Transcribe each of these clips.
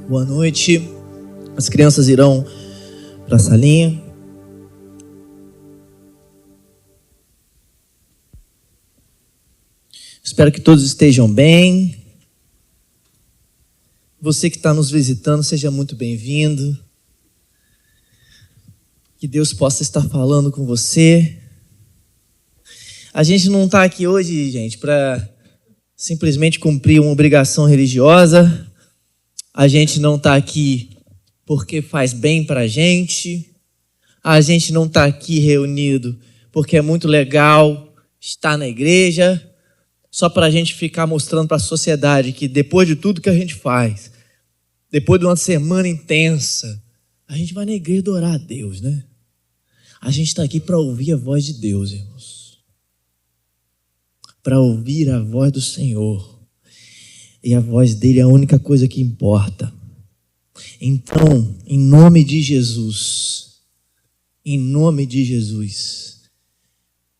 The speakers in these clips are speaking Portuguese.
Boa noite. As crianças irão para a salinha. Espero que todos estejam bem. Você que está nos visitando, seja muito bem-vindo. Que Deus possa estar falando com você. A gente não está aqui hoje, gente, para simplesmente cumprir uma obrigação religiosa. A gente não está aqui porque faz bem para a gente. A gente não está aqui reunido porque é muito legal estar na igreja, só para a gente ficar mostrando para a sociedade que depois de tudo que a gente faz, depois de uma semana intensa, a gente vai na igreja adorar a Deus, né? A gente está aqui para ouvir a voz de Deus, irmãos. Para ouvir a voz do Senhor. E a voz dele é a única coisa que importa. Então, em nome de Jesus,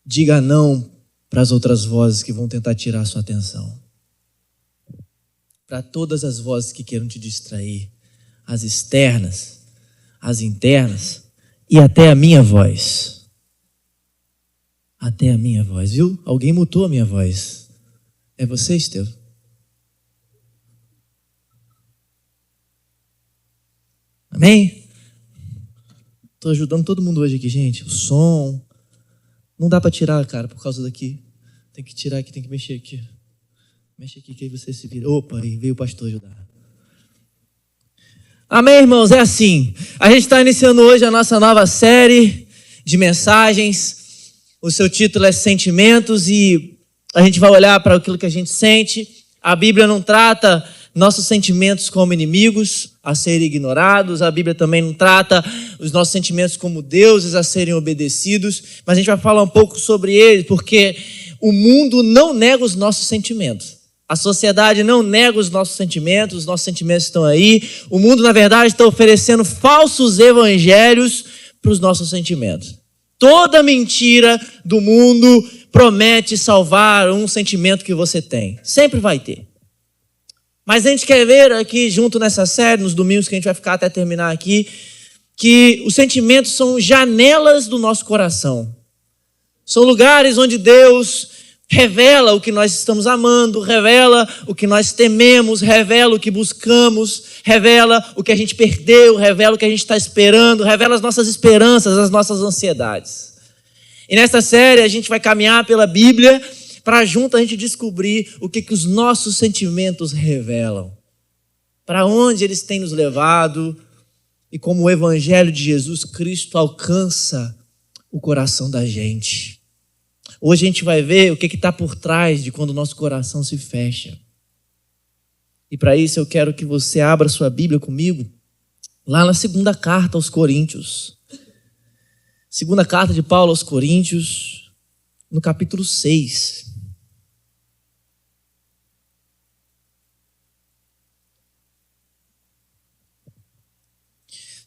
diga não para as outras vozes que vão tentar tirar a sua atenção. Para todas as vozes que queiram te distrair, as externas, as internas e até a minha voz. Até a minha voz, viu? Alguém mutou a minha voz. É você, Estevão? Amém? Estou ajudando todo mundo hoje aqui, gente. O som. Não dá para tirar, cara, por causa daqui. Tem que tirar aqui, tem que mexer aqui. Mexe aqui que aí você se vira. Opa, aí veio o pastor ajudar. Amém, irmãos? É assim. A gente está iniciando hoje a nossa nova série de mensagens. O seu título é Sentimentos e a gente vai olhar para aquilo que a gente sente. A Bíblia não trata nossos sentimentos como inimigos a serem ignorados. A Bíblia também não trata os nossos sentimentos como deuses a serem obedecidos. Mas a gente vai falar um pouco sobre eles, porque o mundo não nega os nossos sentimentos. A sociedade não nega os nossos sentimentos estão aí. O mundo, na verdade, está oferecendo falsos evangelhos para os nossos sentimentos. Toda mentira do mundo promete salvar um sentimento que você tem. Sempre vai ter. Mas a gente quer ver aqui, junto nessa série, nos domingos que a gente vai ficar até terminar aqui, que os sentimentos são janelas do nosso coração. São lugares onde Deus revela o que nós estamos amando, revela o que nós tememos, revela o que buscamos, revela o que a gente perdeu, revela o que a gente está esperando, revela as nossas esperanças, as nossas ansiedades. E nessa série a gente vai caminhar pela Bíblia para junto a gente descobrir o que os nossos sentimentos revelam, para onde eles têm nos levado e como o Evangelho de Jesus Cristo alcança o coração da gente. Hoje a gente vai ver o que está por trás de quando o nosso coração se fecha. E para isso eu quero que você abra sua Bíblia comigo, lá na segunda carta aos Coríntios. Segunda carta de Paulo aos Coríntios, no capítulo 6.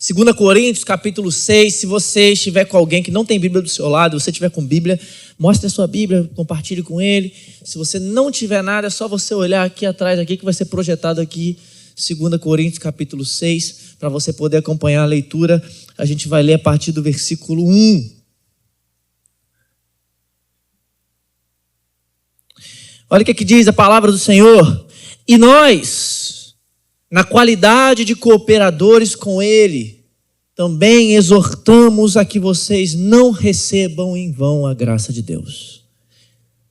Segunda Coríntios, capítulo 6, se você estiver com alguém que não tem Bíblia do seu lado, você estiver com Bíblia, mostre a sua Bíblia, compartilhe com ele. Se você não tiver nada, é só você olhar aqui atrás, aqui que vai ser projetado aqui, 2 Coríntios, capítulo 6, para você poder acompanhar a leitura. A gente vai ler a partir do versículo 1. Olha o que diz a palavra do Senhor. E nós, na qualidade de cooperadores com Ele, também exortamos a que vocês não recebam em vão a graça de Deus.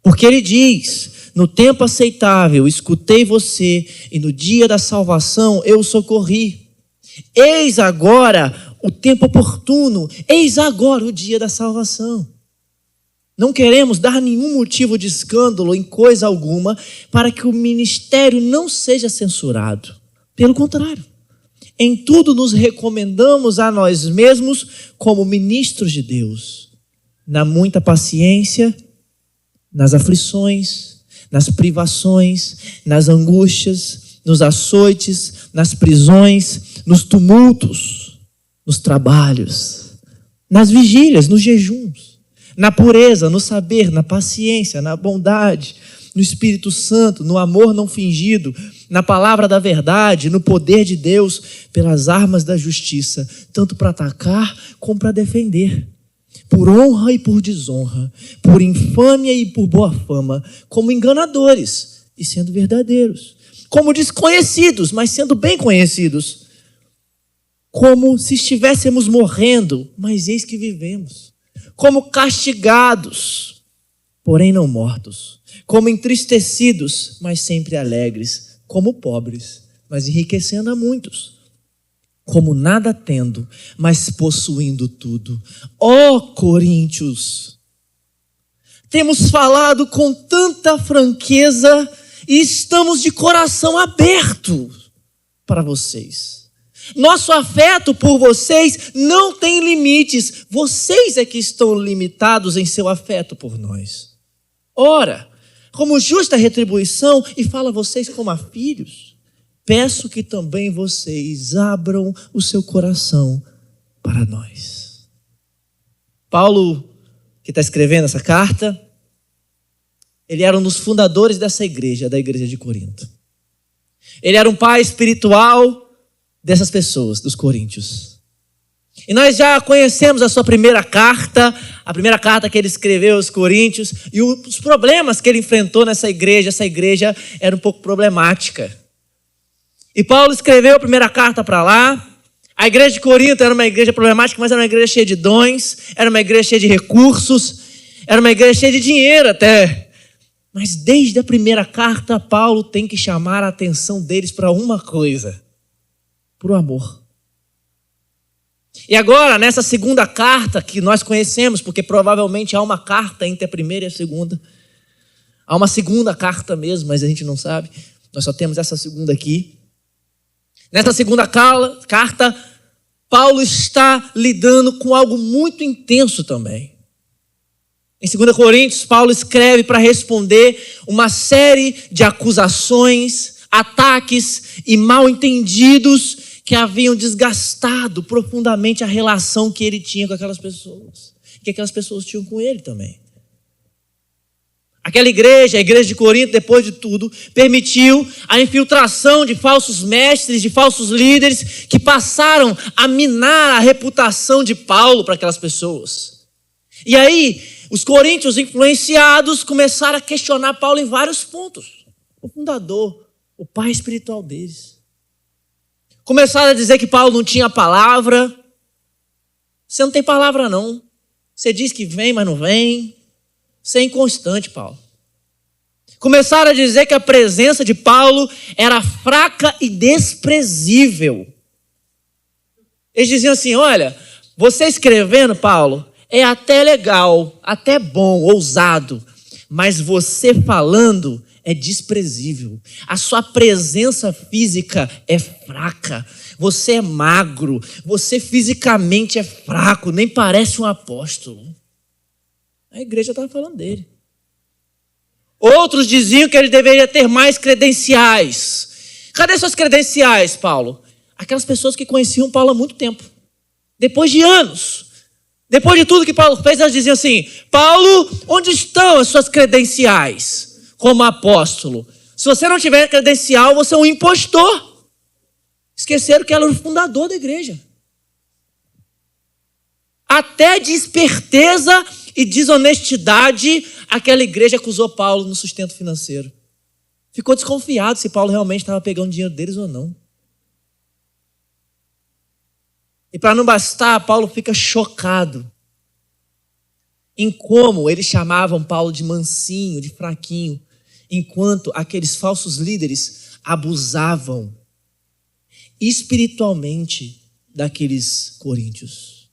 Porque Ele diz, no tempo aceitável escutei você e no dia da salvação eu socorri. Eis agora o tempo oportuno, eis agora o dia da salvação. Não queremos dar nenhum motivo de escândalo em coisa alguma para que o ministério não seja censurado. Pelo contrário, em tudo nos recomendamos a nós mesmos como ministros de Deus, na muita paciência, nas aflições, nas privações, nas angústias, nos açoites, nas prisões, nos tumultos, nos trabalhos, nas vigílias, nos jejuns, na pureza, no saber, na paciência, na bondade, no Espírito Santo, no amor não fingido, na palavra da verdade, no poder de Deus, pelas armas da justiça, tanto para atacar como para defender, por honra e por desonra, por infâmia e por boa fama, como enganadores e sendo verdadeiros, como desconhecidos, mas sendo bem conhecidos, como se estivéssemos morrendo, mas eis que vivemos, como castigados, porém não mortos, como entristecidos, mas sempre alegres, como pobres, mas enriquecendo a muitos, como nada tendo, mas possuindo tudo. Ó Coríntios, temos falado com tanta franqueza e estamos de coração aberto para vocês. Nosso afeto por vocês não tem limites. Vocês é que estão limitados em seu afeto por nós. Ora, como justa retribuição, e fala a vocês como a filhos, peço que também vocês abram o seu coração para nós. Paulo, que está escrevendo essa carta, ele era um dos fundadores dessa igreja, da igreja de Corinto. Ele era um pai espiritual dessas pessoas, dos coríntios. E nós já conhecemos a sua primeira carta, a primeira carta que ele escreveu aos coríntios, e os problemas que ele enfrentou nessa igreja. Essa igreja era um pouco problemática. E Paulo escreveu a primeira carta para lá. A igreja de Corinto era uma igreja problemática, mas era uma igreja cheia de dons, era uma igreja cheia de recursos, era uma igreja cheia de dinheiro até. Mas desde a primeira carta, Paulo tem que chamar a atenção deles para uma coisa: para o amor. E agora, nessa segunda carta que nós conhecemos, porque provavelmente há uma carta entre a primeira e a segunda, há uma segunda carta mesmo, mas a gente não sabe, nós só temos essa segunda aqui. Nessa segunda carta, Paulo está lidando com algo muito intenso também. Em 2 Coríntios, Paulo escreve para responder uma série de acusações, ataques e mal-entendidos que haviam desgastado profundamente a relação que ele tinha com aquelas pessoas, que aquelas pessoas tinham com ele também. Aquela igreja, a igreja de Corinto, depois de tudo, permitiu a infiltração de falsos mestres, de falsos líderes, que passaram a minar a reputação de Paulo para aquelas pessoas. E aí, os coríntios influenciados começaram a questionar Paulo em vários pontos. O fundador, o pai espiritual deles. Começaram a dizer que Paulo não tinha palavra. Você não tem palavra não. Você diz que vem, mas não vem. Você é inconstante, Paulo. Começaram a dizer que a presença de Paulo era fraca e desprezível. Eles diziam assim: olha, você escrevendo, Paulo, é até legal, até bom, ousado, mas você falando é desprezível. A sua presença física é fraca. Você é magro. Você fisicamente é fraco. Nem parece um apóstolo. A igreja estava falando dele. Outros diziam que ele deveria ter mais credenciais. Cadê suas credenciais, Paulo? Aquelas pessoas que conheciam Paulo há muito tempo. Depois de anos. Depois de tudo que Paulo fez, elas diziam assim: Paulo, onde estão as suas credenciais como apóstolo? Se você não tiver credencial, você é um impostor. Esqueceram que ela era o fundador da igreja. Até de esperteza e desonestidade, aquela igreja acusou Paulo no sustento financeiro. Ficou desconfiado se Paulo realmente estava pegando dinheiro deles ou não. E para não bastar, Paulo fica chocado em como eles chamavam Paulo de mansinho, de fraquinho, enquanto aqueles falsos líderes abusavam espiritualmente daqueles coríntios.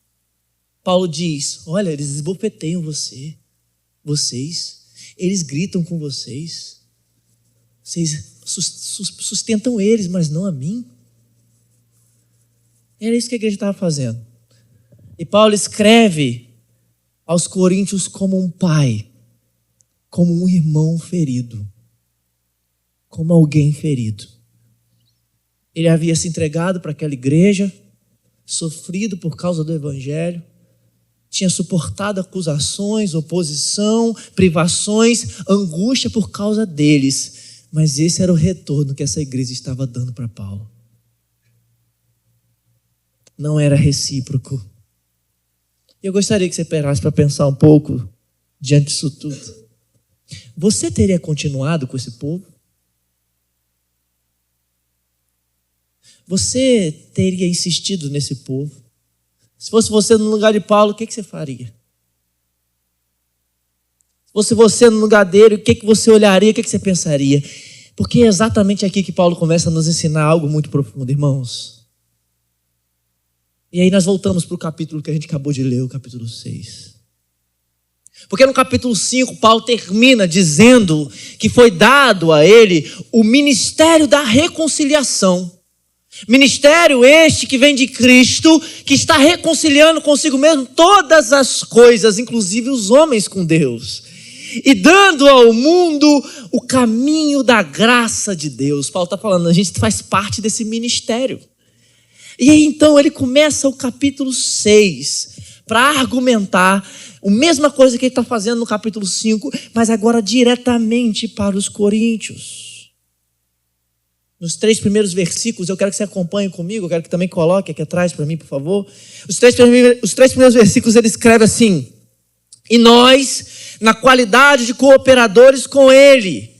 Paulo diz: olha, eles esbofeteiam vocês, eles gritam com vocês sustentam eles, mas não a mim. Era isso que a igreja estava fazendo. E Paulo escreve aos coríntios como um pai, como um irmão ferido, como alguém ferido. Ele havia se entregado para aquela igreja, sofrido por causa do evangelho, tinha suportado acusações, oposição, privações, angústia por causa deles. Mas esse era o retorno que essa igreja estava dando para Paulo. Não era recíproco. Eu gostaria que você parasse para pensar um pouco diante disso tudo. Você teria continuado com esse povo? Você teria insistido nesse povo? Se fosse você no lugar de Paulo, o que você faria? Se fosse você no lugar dele, o que você olharia, o que você pensaria? Porque é exatamente aqui que Paulo começa a nos ensinar algo muito profundo, irmãos. E aí nós voltamos para o capítulo que a gente acabou de ler, o capítulo 6. Porque no capítulo 5, Paulo termina dizendo que foi dado a ele o ministério da reconciliação. Ministério este que vem de Cristo, que está reconciliando consigo mesmo todas as coisas, inclusive os homens com Deus. E dando ao mundo o caminho da graça de Deus. Paulo está falando, a gente faz parte desse ministério. E aí então ele começa o capítulo 6 para argumentar a mesma coisa que ele está fazendo no capítulo 5, mas agora diretamente para os coríntios. Nos 3 primeiros versículos, eu quero que você acompanhe comigo, eu quero que também coloque aqui atrás para mim, por favor. Os três primeiros versículos ele escreve assim: e nós, na qualidade de cooperadores com ele.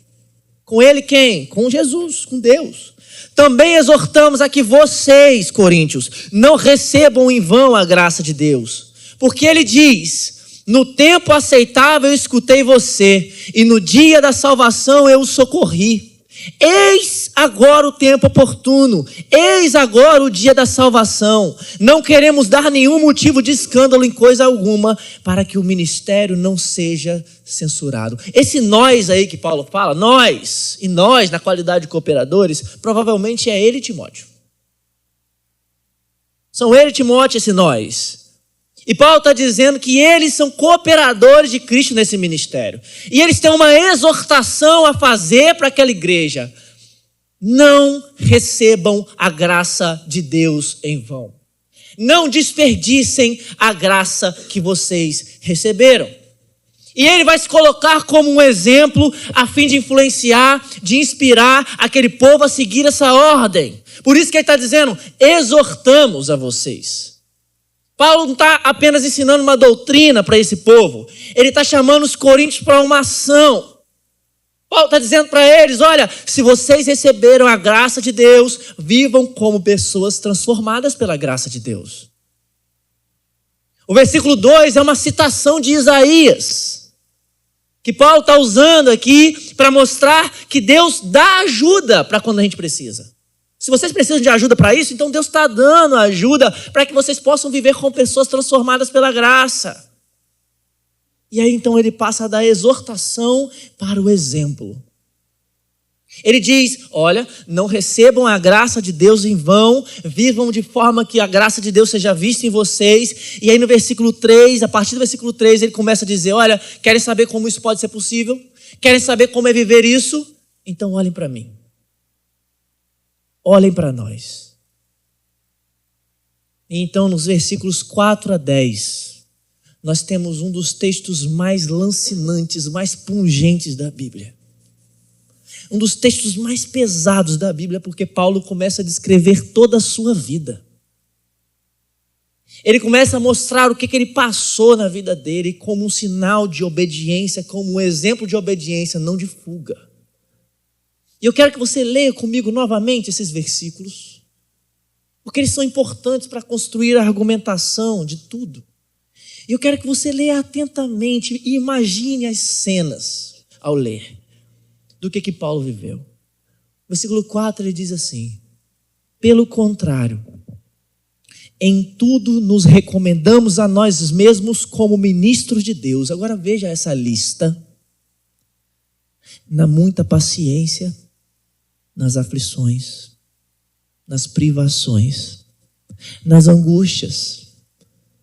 Com ele quem? Com Jesus, com Deus. Também exortamos a que vocês, coríntios, não recebam em vão a graça de Deus. Porque ele diz, no tempo aceitável eu escutei você, e no dia da salvação eu o socorri. Eis agora o tempo oportuno, eis agora o dia da salvação. Não queremos dar nenhum motivo de escândalo em coisa alguma, para que o ministério não seja censurado. Esse nós aí que Paulo fala, nós, e nós na qualidade de cooperadores, provavelmente é ele e Timóteo. São ele e Timóteo esse nós. E Paulo está dizendo que eles são cooperadores de Cristo nesse ministério. E eles têm uma exortação a fazer para aquela igreja. Não recebam a graça de Deus em vão. Não desperdicem a graça que vocês receberam. E ele vai se colocar como um exemplo a fim de influenciar, de inspirar aquele povo a seguir essa ordem. Por isso que ele está dizendo, exortamos a vocês. Paulo não está apenas ensinando uma doutrina para esse povo. Ele está chamando os coríntios para uma ação. Paulo está dizendo para eles, olha, se vocês receberam a graça de Deus, vivam como pessoas transformadas pela graça de Deus. O versículo 2 é uma citação de Isaías, que Paulo está usando aqui para mostrar que Deus dá ajuda para quando a gente precisa. Se vocês precisam de ajuda para isso, então Deus está dando ajuda para que vocês possam viver com pessoas transformadas pela graça. E aí então ele passa da exortação para o exemplo. Ele diz, olha, não recebam a graça de Deus em vão, vivam de forma que a graça de Deus seja vista em vocês. E aí no versículo 3, a partir do versículo 3, ele começa a dizer, olha, querem saber como isso pode ser possível? Querem saber como é viver isso? Então olhem para mim. Olhem para nós. E então, nos versículos 4 a 10, nós temos um dos textos mais lancinantes, mais pungentes da Bíblia. Um dos textos mais pesados da Bíblia, porque Paulo começa a descrever toda a sua vida. Ele começa a mostrar o que ele passou na vida dele como um sinal de obediência, como um exemplo de obediência, não de fuga. E eu quero que você leia comigo novamente esses versículos, porque eles são importantes para construir a argumentação de tudo. E eu quero que você leia atentamente e imagine as cenas ao ler do que Paulo viveu. Versículo 4 ele diz assim, pelo contrário, em tudo nos recomendamos a nós mesmos como ministros de Deus. Agora veja essa lista. Na muita paciência, nas aflições, nas privações, nas angústias,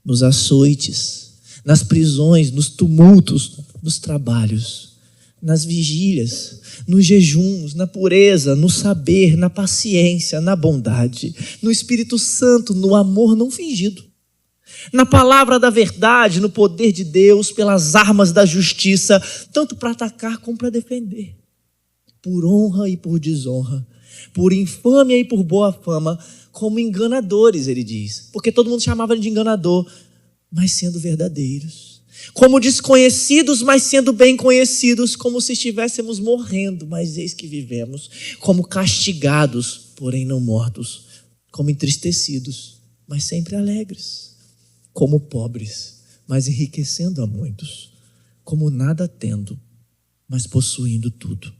nos açoites, nas prisões, nos tumultos, nos trabalhos, nas vigílias, nos jejuns, na pureza, no saber, na paciência, na bondade, no Espírito Santo, no amor não fingido, na palavra da verdade, no poder de Deus, pelas armas da justiça, tanto para atacar como para defender, por honra e por desonra, por infâmia e por boa fama, como enganadores, ele diz, porque todo mundo chamava ele de enganador, mas sendo verdadeiros, como desconhecidos, mas sendo bem conhecidos, como se estivéssemos morrendo, mas eis que vivemos, como castigados, porém não mortos, como entristecidos, mas sempre alegres, como pobres, mas enriquecendo a muitos, como nada tendo, mas possuindo tudo.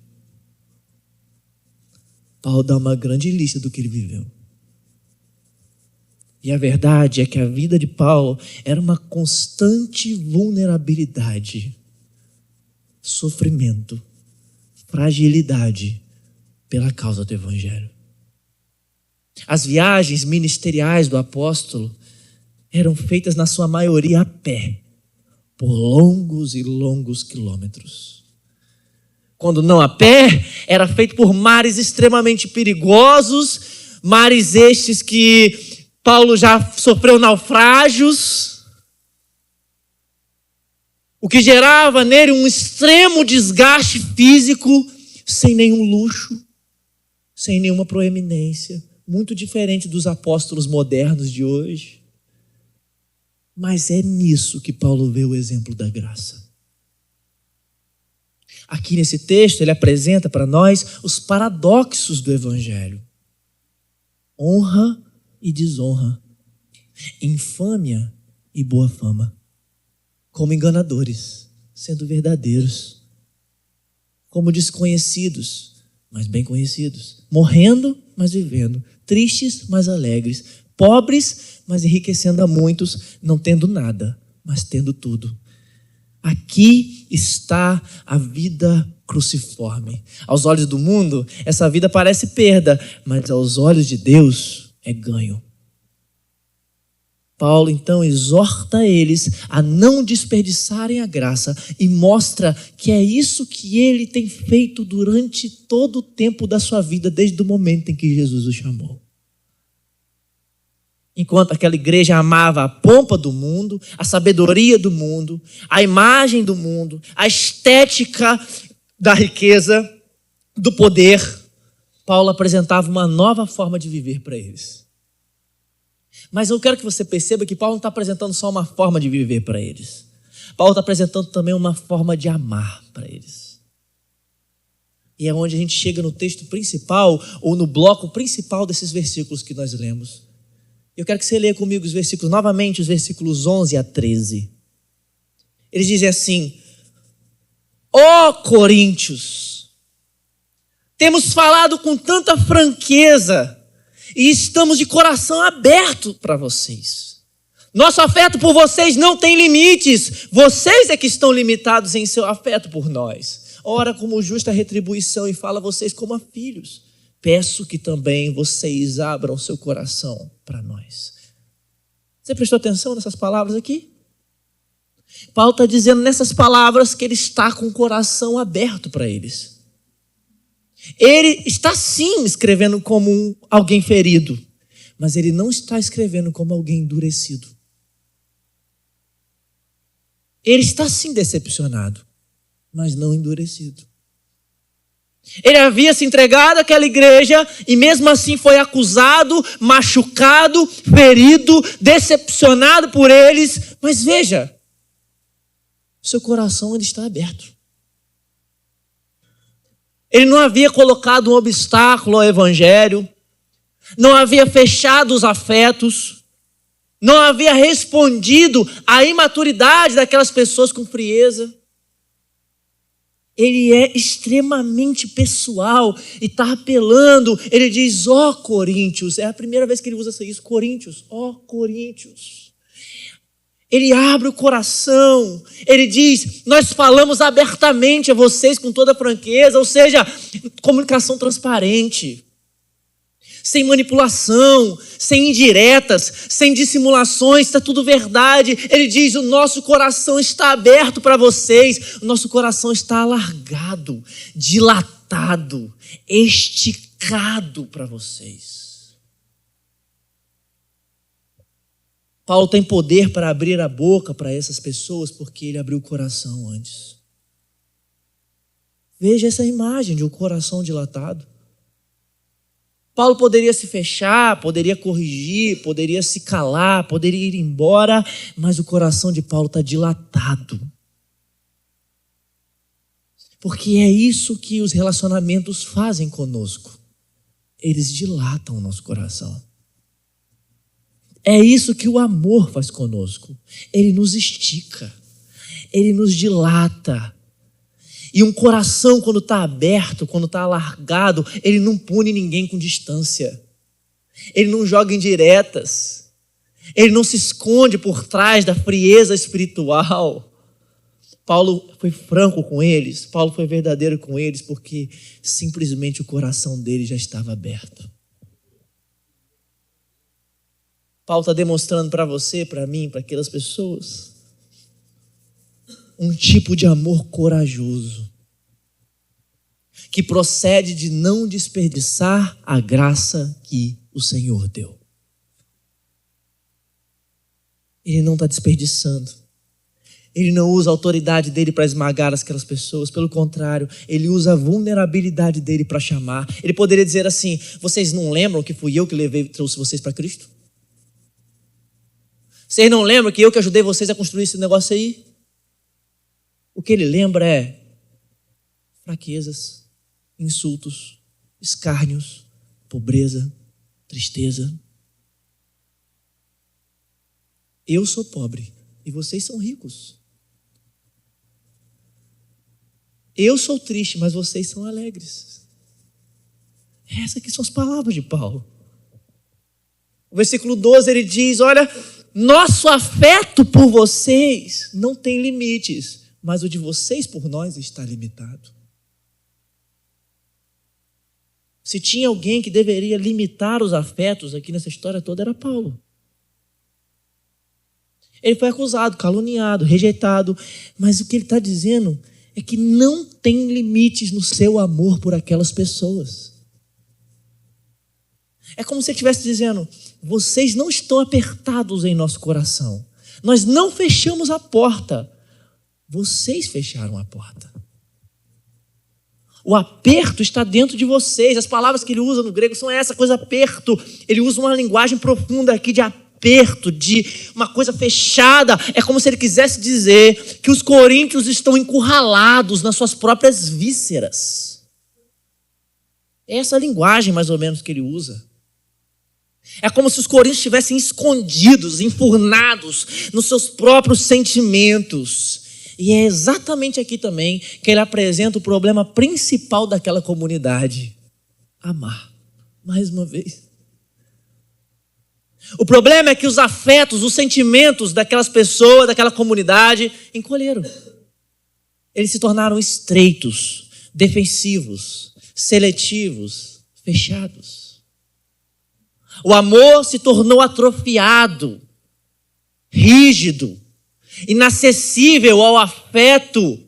Paulo dá uma grande lista do que ele viveu. E a verdade é que a vida de Paulo era uma constante vulnerabilidade, sofrimento, fragilidade pela causa do Evangelho. As viagens ministeriais do apóstolo eram feitas na sua maioria a pé, por longos e longos quilômetros. Quando não a pé, era feito por mares extremamente perigosos, mares estes que Paulo já sofreu naufrágios, o que gerava nele um extremo desgaste físico, sem nenhum luxo, sem nenhuma proeminência, muito diferente dos apóstolos modernos de hoje. Mas é nisso que Paulo vê o exemplo da graça. Aqui nesse texto ele apresenta para nós os paradoxos do Evangelho. Honra e desonra, infâmia e boa fama, como enganadores, sendo verdadeiros, como desconhecidos, mas bem conhecidos, morrendo, mas vivendo, tristes, mas alegres, pobres, mas enriquecendo a muitos, não tendo nada, mas tendo tudo. Aqui está a vida cruciforme. Aos olhos do mundo, essa vida parece perda, mas aos olhos de Deus é ganho. Paulo então exorta eles a não desperdiçarem a graça e mostra que é isso que ele tem feito durante todo o tempo da sua vida, desde o momento em que Jesus o chamou. Enquanto aquela igreja amava a pompa do mundo, a sabedoria do mundo, a imagem do mundo, a estética da riqueza, do poder, Paulo apresentava uma nova forma de viver para eles. Mas eu quero que você perceba que Paulo não está apresentando só uma forma de viver para eles. Paulo está apresentando também uma forma de amar para eles. E é onde a gente chega no texto principal, ou no bloco principal desses versículos que nós lemos. Eu quero que você leia comigo os versículos, novamente os versículos 11 a 13. Eles dizem assim: ó Coríntios, temos falado com tanta franqueza e estamos de coração aberto para vocês. Nosso afeto por vocês não tem limites. Vocês é que estão limitados em seu afeto por nós. Ora como justa retribuição e fala a vocês como a filhos. Peço que também vocês abram seu coração para nós. Você prestou atenção nessas palavras aqui? Paulo está dizendo nessas palavras que ele está com o coração aberto para eles. Ele está sim escrevendo como alguém ferido, mas ele não está escrevendo como alguém endurecido. Ele está sim decepcionado, mas não endurecido. Ele havia se entregado àquela igreja e mesmo assim foi acusado, machucado, ferido, decepcionado por eles. Mas veja, seu coração ainda está aberto. Ele não havia colocado um obstáculo ao evangelho, não havia fechado os afetos, não havia respondido à imaturidade daquelas pessoas com frieza. Ele é extremamente pessoal e está apelando. Ele diz, ó Coríntios, é a primeira vez que ele usa isso, Coríntios, ó Coríntios. Ele abre o coração, ele diz, nós falamos abertamente a vocês com toda franqueza, ou seja, comunicação transparente, sem manipulação, sem indiretas, sem dissimulações, está tudo verdade. Ele diz, o nosso coração está aberto para vocês, o nosso coração está alargado, dilatado, esticado para vocês. Paulo tem poder para abrir a boca para essas pessoas porque ele abriu o coração antes. Veja essa imagem de um coração dilatado. Paulo poderia se fechar, poderia corrigir, poderia se calar, poderia ir embora, mas o coração de Paulo está dilatado. Porque é isso que os relacionamentos fazem conosco. Eles dilatam o nosso coração. É isso que o amor faz conosco. Ele nos estica, ele nos dilata. E um coração, quando está aberto, quando está alargado, ele não pune ninguém com distância. Ele não joga indiretas. Ele não se esconde por trás da frieza espiritual. Paulo foi franco com eles, Paulo foi verdadeiro com eles, porque simplesmente o coração dele já estava aberto. Paulo está demonstrando para você, para mim, para aquelas pessoas, um tipo de amor corajoso, que procede de não desperdiçar a graça que o Senhor deu. Ele não está desperdiçando. Ele não usa a autoridade dele para esmagar aquelas pessoas. Pelo contrário, ele usa a vulnerabilidade dele para chamar. Ele poderia dizer assim: vocês não lembram que fui eu que trouxe vocês para Cristo? Vocês não lembram que eu que ajudei vocês a construir esse negócio aí? O que ele lembra é fraquezas, insultos, escárnios, pobreza, tristeza. Eu sou pobre e vocês são ricos. Eu sou triste, mas vocês são alegres. Essas aqui são as palavras de Paulo. O versículo 12 ele diz: olha, nosso afeto por vocês não tem limites, mas o de vocês por nós está limitado. Se tinha alguém que deveria limitar os afetos aqui nessa história toda, era Paulo. Ele foi acusado, caluniado, rejeitado, mas o que ele está dizendo é que não tem limites no seu amor por aquelas pessoas. É como se ele estivesse dizendo: vocês não estão apertados em nosso coração. Nós não fechamos a porta. Vocês fecharam a porta. O aperto está dentro de vocês. As palavras que ele usa no grego são essa coisa, aperto. Ele usa uma linguagem profunda aqui de aperto, de uma coisa fechada. É como se ele quisesse dizer que os coríntios estão encurralados nas suas próprias vísceras. É essa linguagem mais ou menos que ele usa. É como se os coríntios estivessem escondidos, enfurnados nos seus próprios sentimentos. E é exatamente aqui também que ele apresenta o problema principal daquela comunidade: amar. Mais uma vez. O problema é que os afetos, os sentimentos daquelas pessoas, daquela comunidade, encolheram. Eles se tornaram estreitos, defensivos, seletivos, fechados. O amor se tornou atrofiado, rígido, inacessível ao afeto,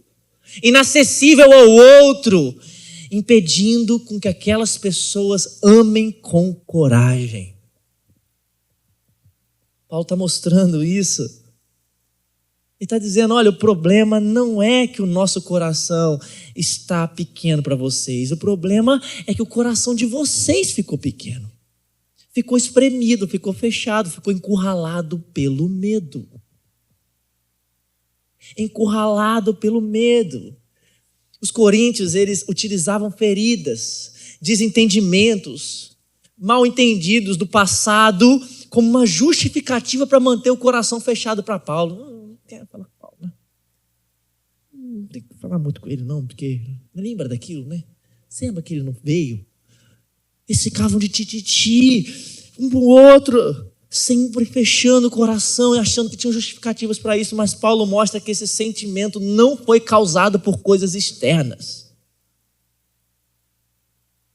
inacessível ao outro, impedindo com que aquelas pessoas amem com coragem. Paulo está mostrando isso. Ele está dizendo: olha, o problema não é que o nosso coração está pequeno para vocês. O problema é que o coração de vocês ficou pequeno. Ficou espremido, ficou fechado, ficou encurralado pelo medo. Encurralado pelo medo. Os coríntios, eles utilizavam feridas, desentendimentos, mal entendidos do passado como uma justificativa para manter o coração fechado para Paulo. Não quero falar com Paulo, né? Não tem que falar muito com ele não, porque lembra daquilo, né? Você lembra que ele não veio? Eles ficavam de tititi, um pro outro, sempre fechando o coração e achando que tinham justificativas para isso, mas Paulo mostra que esse sentimento não foi causado por coisas externas.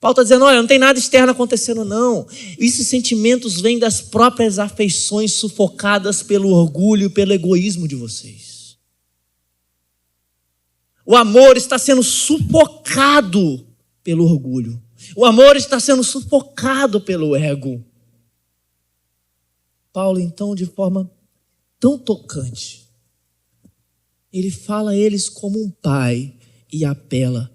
Paulo está dizendo: olha, não tem nada externo acontecendo não. Esses sentimentos vêm das próprias afeições sufocadas pelo orgulho e pelo egoísmo de vocês. O amor está sendo sufocado pelo orgulho. O amor está sendo sufocado pelo ego. Paulo, então, de forma tão tocante. Ele fala a eles como um pai e apela: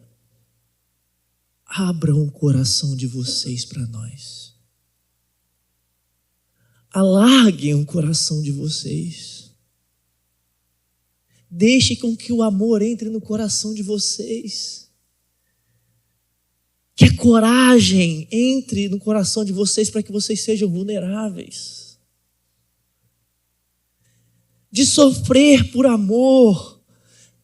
abram o coração de vocês para nós. Alarguem o coração de vocês. Deixe com que o amor entre no coração de vocês. Que a coragem entre no coração de vocês para que vocês sejam vulneráveis. De sofrer por amor.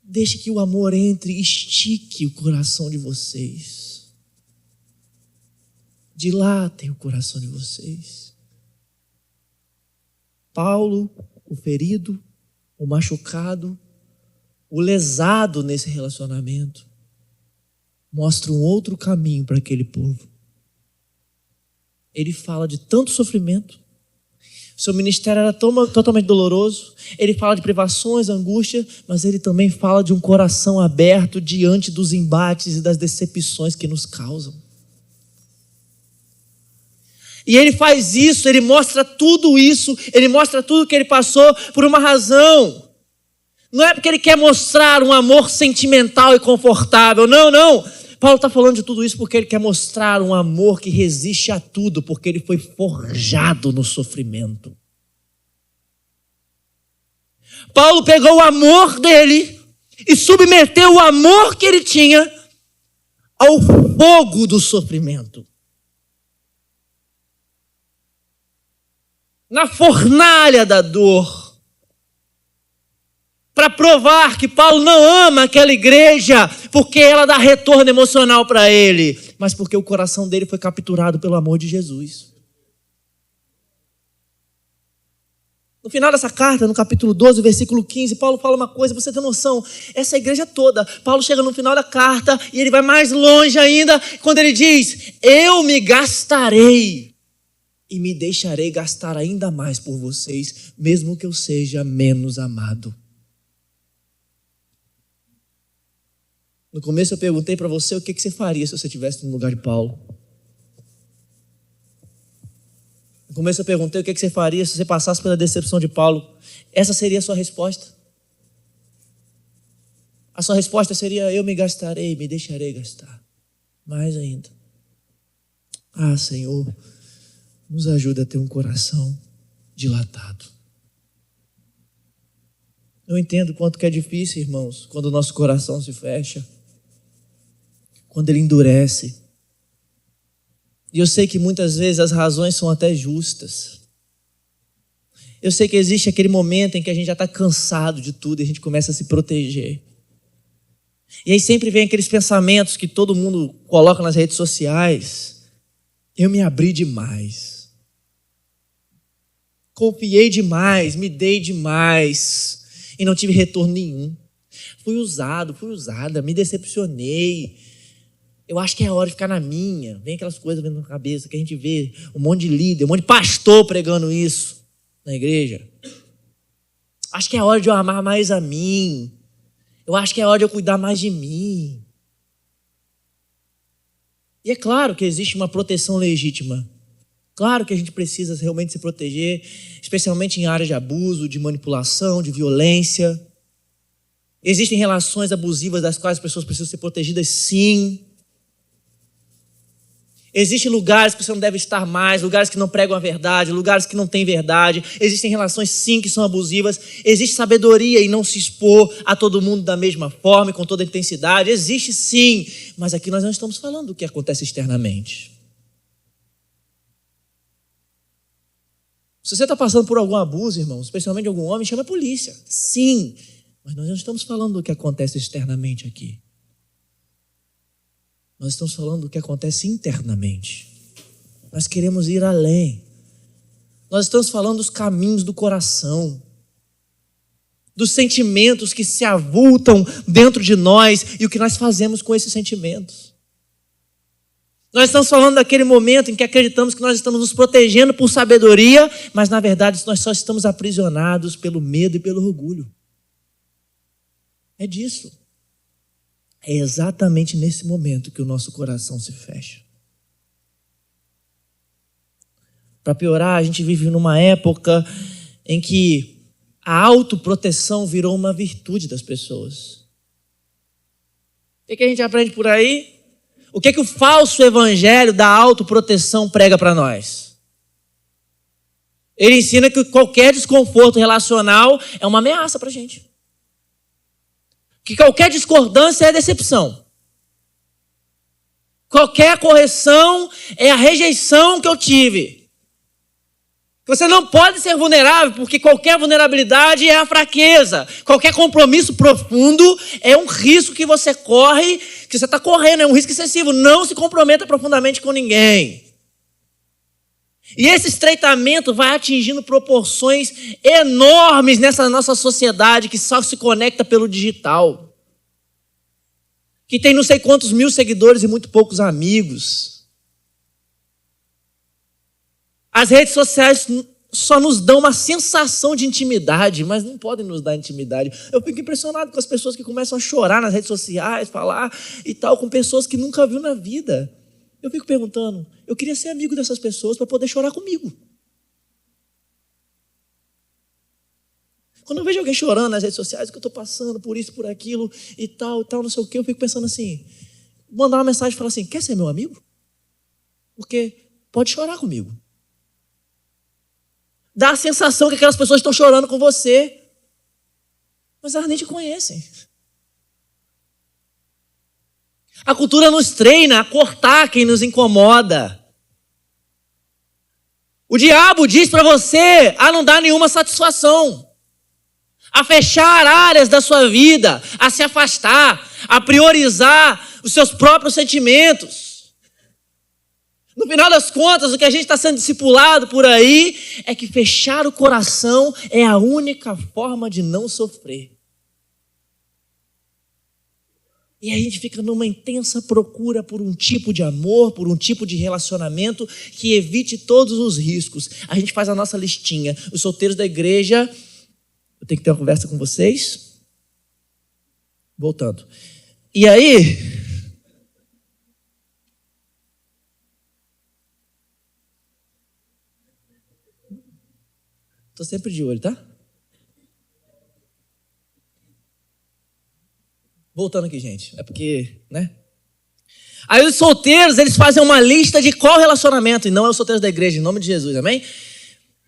Deixe que o amor entre e estique o coração de vocês. Dilatem o coração de vocês. Paulo, o ferido, o machucado, o lesado nesse relacionamento, mostra um outro caminho para aquele povo. Ele fala de tanto sofrimento. Seu ministério era totalmente doloroso. Ele fala de privações, angústia, mas ele também fala de um coração aberto diante dos embates e das decepções que nos causam. E ele faz isso, ele mostra tudo isso, ele mostra tudo que ele passou por uma razão. Não é porque ele quer mostrar um amor sentimental e confortável, não. Paulo está falando de tudo isso porque ele quer mostrar um amor que resiste a tudo, porque ele foi forjado no sofrimento. Paulo pegou o amor dele e submeteu o amor que ele tinha ao fogo do sofrimento. Na fornalha da dor. Para provar que Paulo não ama aquela igreja porque ela dá retorno emocional para ele, mas porque o coração dele foi capturado pelo amor de Jesus. No final dessa carta, no capítulo 12, versículo 15, Paulo fala uma coisa, você tem noção, essa igreja toda, Paulo chega no final da carta e ele vai mais longe ainda, quando ele diz: eu me gastarei e me deixarei gastar ainda mais por vocês, mesmo que eu seja menos amado. No começo eu perguntei para você o que você faria se você estivesse no lugar de Paulo. No começo eu perguntei o que você faria se você passasse pela decepção de Paulo. Essa seria a sua resposta? A sua resposta seria: eu me gastarei, me deixarei gastar. Mais ainda. Ah, Senhor, nos ajuda a ter um coração dilatado. Eu entendo quanto que é difícil, irmãos, quando o nosso coração se fecha. Quando ele endurece. E eu sei que muitas vezes as razões são até justas. Eu sei que existe aquele momento em que a gente já está cansado de tudo e a gente começa a se proteger. E aí sempre vem aqueles pensamentos que todo mundo coloca nas redes sociais. Eu me abri demais. Confiei demais, me dei demais e não tive retorno nenhum. Fui usada, me decepcionei. Eu acho que é a hora de ficar na minha. Vem aquelas coisas vindo na cabeça que a gente vê um monte de líder, um monte de pastor pregando isso na igreja. Acho que é a hora de eu amar mais a mim. Eu acho que é a hora de eu cuidar mais de mim. E é claro que existe uma proteção legítima. Claro que a gente precisa realmente se proteger, especialmente em áreas de abuso, de manipulação, de violência. Existem relações abusivas das quais as pessoas precisam ser protegidas, sim. Existem lugares que você não deve estar mais, lugares que não pregam a verdade, lugares que não têm verdade. Existem relações, sim, que são abusivas. Existe sabedoria em não se expor a todo mundo da mesma forma e com toda a intensidade. Existe, sim, mas aqui nós não estamos falando do que acontece externamente. Se você está passando por algum abuso, irmão, especialmente de algum homem, chama a polícia. Sim, mas nós não estamos falando do que acontece externamente aqui. Nós estamos falando do que acontece internamente. Nós queremos ir além. Nós estamos falando dos caminhos do coração, dos sentimentos que se avultam dentro de nós e o que nós fazemos com esses sentimentos. Nós estamos falando daquele momento em que acreditamos que nós estamos nos protegendo por sabedoria, mas na verdade nós só estamos aprisionados pelo medo e pelo orgulho. É disso. É exatamente nesse momento que o nosso coração se fecha. Para piorar, a gente vive numa época em que A autoproteção virou uma virtude das pessoas. O que a gente aprende por aí? O que o falso evangelho da autoproteção prega para nós? Ele ensina que qualquer desconforto relacional é uma ameaça para a gente. Que qualquer discordância é decepção. Qualquer correção é a rejeição que eu tive. Você não pode ser vulnerável, porque qualquer vulnerabilidade é a fraqueza. Qualquer compromisso profundo é um risco que você corre, que você está correndo, é um risco excessivo. Não se comprometa profundamente com ninguém. E esse estreitamento vai atingindo proporções enormes nessa nossa sociedade que só se conecta pelo digital. Que tem não sei quantos mil seguidores e muito poucos amigos. As redes sociais só nos dão uma sensação de intimidade, mas não podem nos dar intimidade. Eu fico impressionado com as pessoas que começam a chorar nas redes sociais, falar e tal, com pessoas que nunca viu na vida. Eu fico perguntando, eu queria ser amigo dessas pessoas para poder chorar comigo. Quando eu vejo alguém chorando nas redes sociais, que eu estou passando por isso, por aquilo e tal, não sei o quê, eu fico pensando assim, mandar uma mensagem e falar assim, quer ser meu amigo? Porque pode chorar comigo. Dá a sensação que aquelas pessoas estão chorando com você, mas elas nem te conhecem. A cultura nos treina a cortar quem nos incomoda. O diabo diz para você a não dar nenhuma satisfação, a fechar áreas da sua vida, a se afastar, a priorizar os seus próprios sentimentos. No final das contas, o que a gente está sendo discipulado por aí é que fechar o coração é a única forma de não sofrer. E a gente fica numa intensa procura por um tipo de amor, por um tipo de relacionamento que evite todos os riscos. A gente faz a nossa listinha. Os solteiros da igreja, eu tenho que ter uma conversa com vocês. Voltando. E aí... Estou sempre de olho, tá? Voltando aqui, gente. É porque, né? Aí os solteiros, eles fazem uma lista de qual relacionamento, e não é os solteiros da igreja, em nome de Jesus, amém?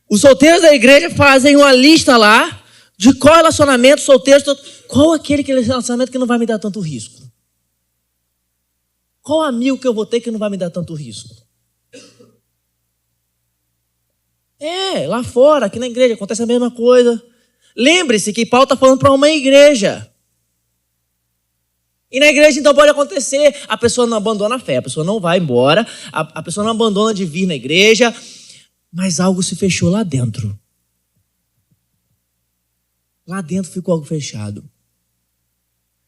Os solteiros da igreja fazem uma lista lá de qual relacionamento, solteiros, qual aquele relacionamento que não vai me dar tanto risco. Qual amigo que eu vou ter que não vai me dar tanto risco? Lá fora, aqui na igreja, acontece a mesma coisa. Lembre-se que Paulo está falando para uma igreja. E na igreja, então, pode acontecer, a pessoa não abandona a fé, a pessoa não vai embora, a pessoa não abandona de vir na igreja, mas algo se fechou lá dentro. Lá dentro ficou algo fechado.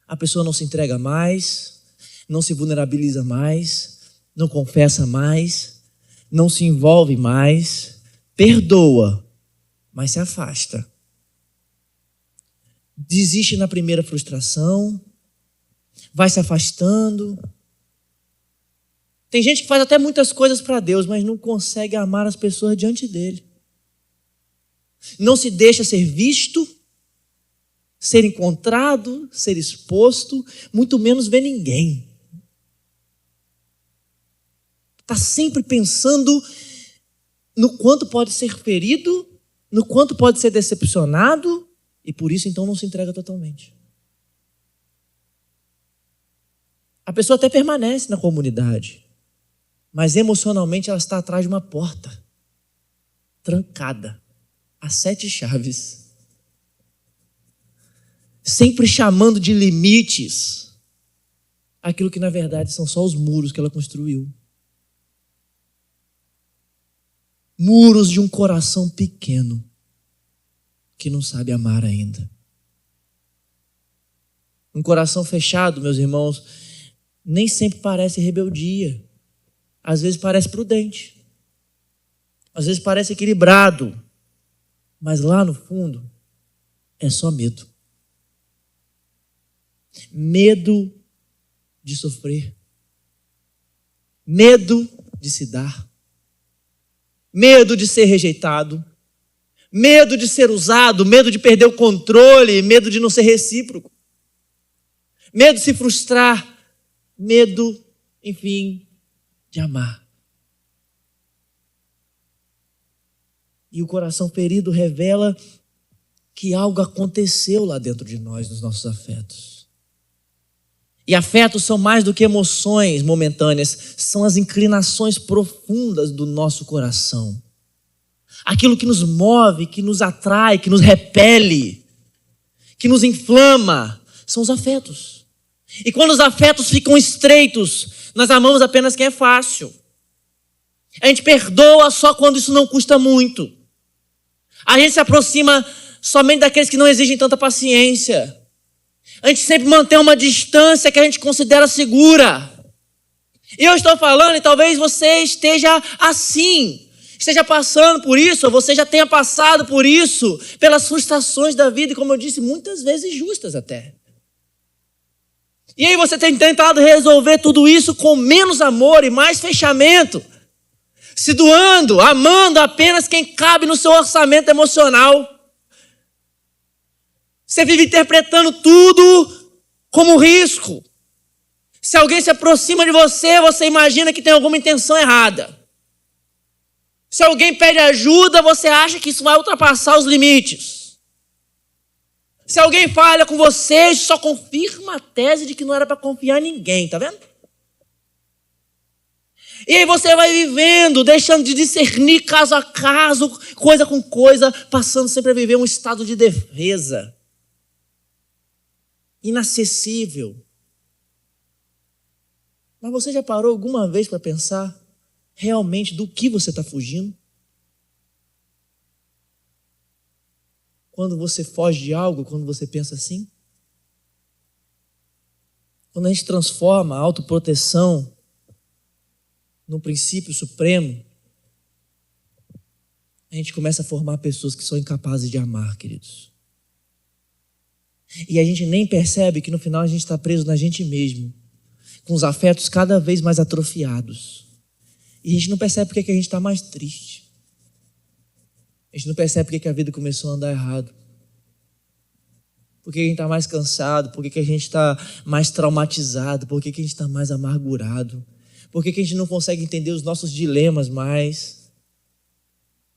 A pessoa não se entrega mais, não se vulnerabiliza mais, não confessa mais, não se envolve mais, perdoa, mas se afasta. Desiste na primeira frustração, vai se afastando. Tem gente que faz até muitas coisas para Deus, mas não consegue amar as pessoas diante dele. Não se deixa ser visto, ser encontrado, ser exposto, muito menos ver ninguém. Está sempre pensando no quanto pode ser ferido, no quanto pode ser decepcionado, e por isso então não se entrega totalmente. A pessoa até permanece na comunidade, mas emocionalmente ela está atrás de uma porta, trancada, a 7 chaves. Sempre chamando de limites aquilo que na verdade são só os muros que ela construiu. Muros de um coração pequeno que não sabe amar ainda. Um coração fechado, meus irmãos, nem sempre parece rebeldia. Às vezes parece prudente. Às vezes parece equilibrado. Mas lá no fundo é só medo. Medo de sofrer. Medo de se dar. Medo de ser rejeitado. medo de ser usado, medo de perder o controle, medo de não ser recíproco, medo de se frustrar, medo, enfim, de amar. E o coração ferido revela que algo aconteceu lá dentro de nós, nos nossos afetos. E afetos são mais do que emoções momentâneas, são as inclinações profundas do nosso coração. Aquilo que nos move, que nos atrai, que nos repele, que nos inflama, são os afetos. E quando os afetos ficam estreitos, nós amamos apenas quem é fácil. A gente perdoa só quando isso não custa muito. A gente se aproxima somente daqueles que não exigem tanta paciência. A gente sempre mantém uma distância que a gente considera segura. E eu estou falando, e talvez você esteja assim, esteja passando por isso, ou você já tenha passado por isso, pelas frustrações da vida, e como eu disse, muitas vezes justas até. E aí você tem tentado resolver tudo isso com menos amor e mais fechamento, se doando, amando apenas quem cabe no seu orçamento emocional. Você vive interpretando tudo como risco. Se alguém se aproxima de você, você imagina que tem alguma intenção errada. Se alguém pede ajuda, você acha que isso vai ultrapassar os limites. Se alguém falha com você, isso só confirma a tese de que não era para confiar em ninguém, tá vendo? E aí você vai vivendo, deixando de discernir caso a caso, coisa com coisa, passando sempre a viver um estado de defesa. Inacessível. Mas você já parou alguma vez para pensar realmente do que você está fugindo? Quando você foge de algo, quando você pensa assim? Quando a gente transforma a autoproteção num princípio supremo, a gente começa a formar pessoas que são incapazes de amar, queridos. E a gente nem percebe que no final a gente está preso na gente mesmo, com os afetos cada vez mais atrofiados. E a gente não percebe porque que a gente está mais triste. A gente não percebe porque que a vida começou a andar errado. Por que a gente está mais cansado? Por que a gente está mais traumatizado? Por que a gente está mais amargurado? Por que a gente não consegue entender os nossos dilemas mais?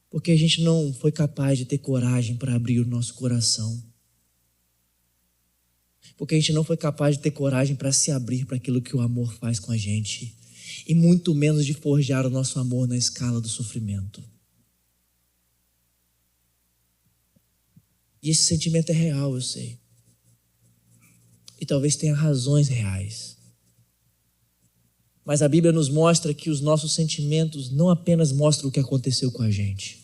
Porque a gente não foi capaz de ter coragem para abrir o nosso coração. Porque a gente não foi capaz de ter coragem para se abrir para aquilo que o amor faz com a gente. E muito menos de forjar o nosso amor na escala do sofrimento. E esse sentimento é real, eu sei. E talvez tenha razões reais. Mas a Bíblia nos mostra que os nossos sentimentos não apenas mostram o que aconteceu com a gente,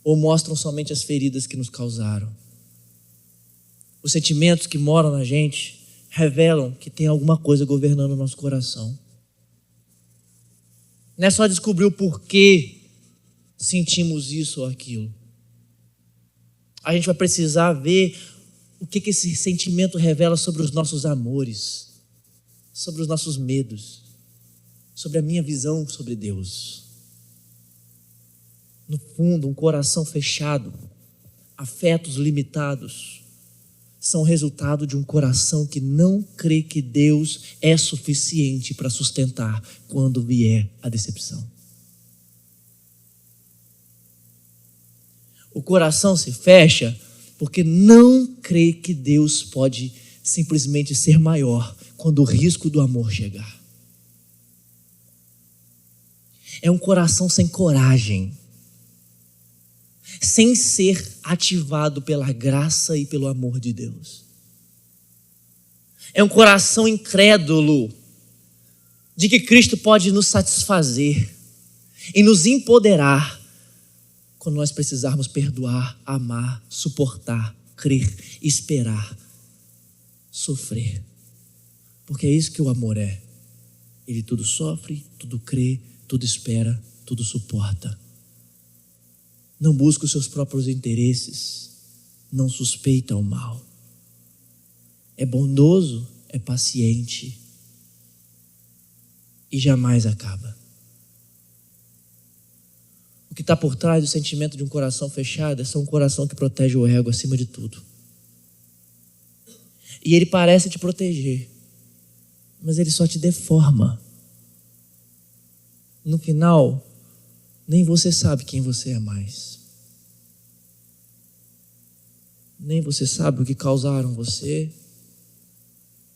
ou mostram somente as feridas que nos causaram. Os sentimentos que moram na gente revelam que tem alguma coisa governando o nosso coração. Não é só descobrir o porquê sentimos isso ou aquilo. A gente vai precisar ver o que esse sentimento revela sobre os nossos amores, sobre os nossos medos, sobre a minha visão sobre Deus. No fundo, um coração fechado, afetos limitados, são resultado de um coração que não crê que Deus é suficiente para sustentar quando vier a decepção. O coração se fecha porque não crê que Deus pode simplesmente ser maior quando o risco do amor chegar. É um coração sem coragem, sem ser ativado pela graça e pelo amor de Deus. É um coração incrédulo de que Cristo pode nos satisfazer e nos empoderar quando nós precisarmos perdoar, amar, suportar, crer, esperar, sofrer. Porque é isso que o amor é. Ele tudo sofre, tudo crê, tudo espera, tudo suporta. Não busca os seus próprios interesses, não suspeita o mal. É bondoso, é paciente e jamais acaba. O que está por trás do sentimento de um coração fechado é um coração que protege o ego acima de tudo. E ele parece te proteger, mas ele só te deforma. No final, nem você sabe quem você é mais. Nem você sabe o que causaram você.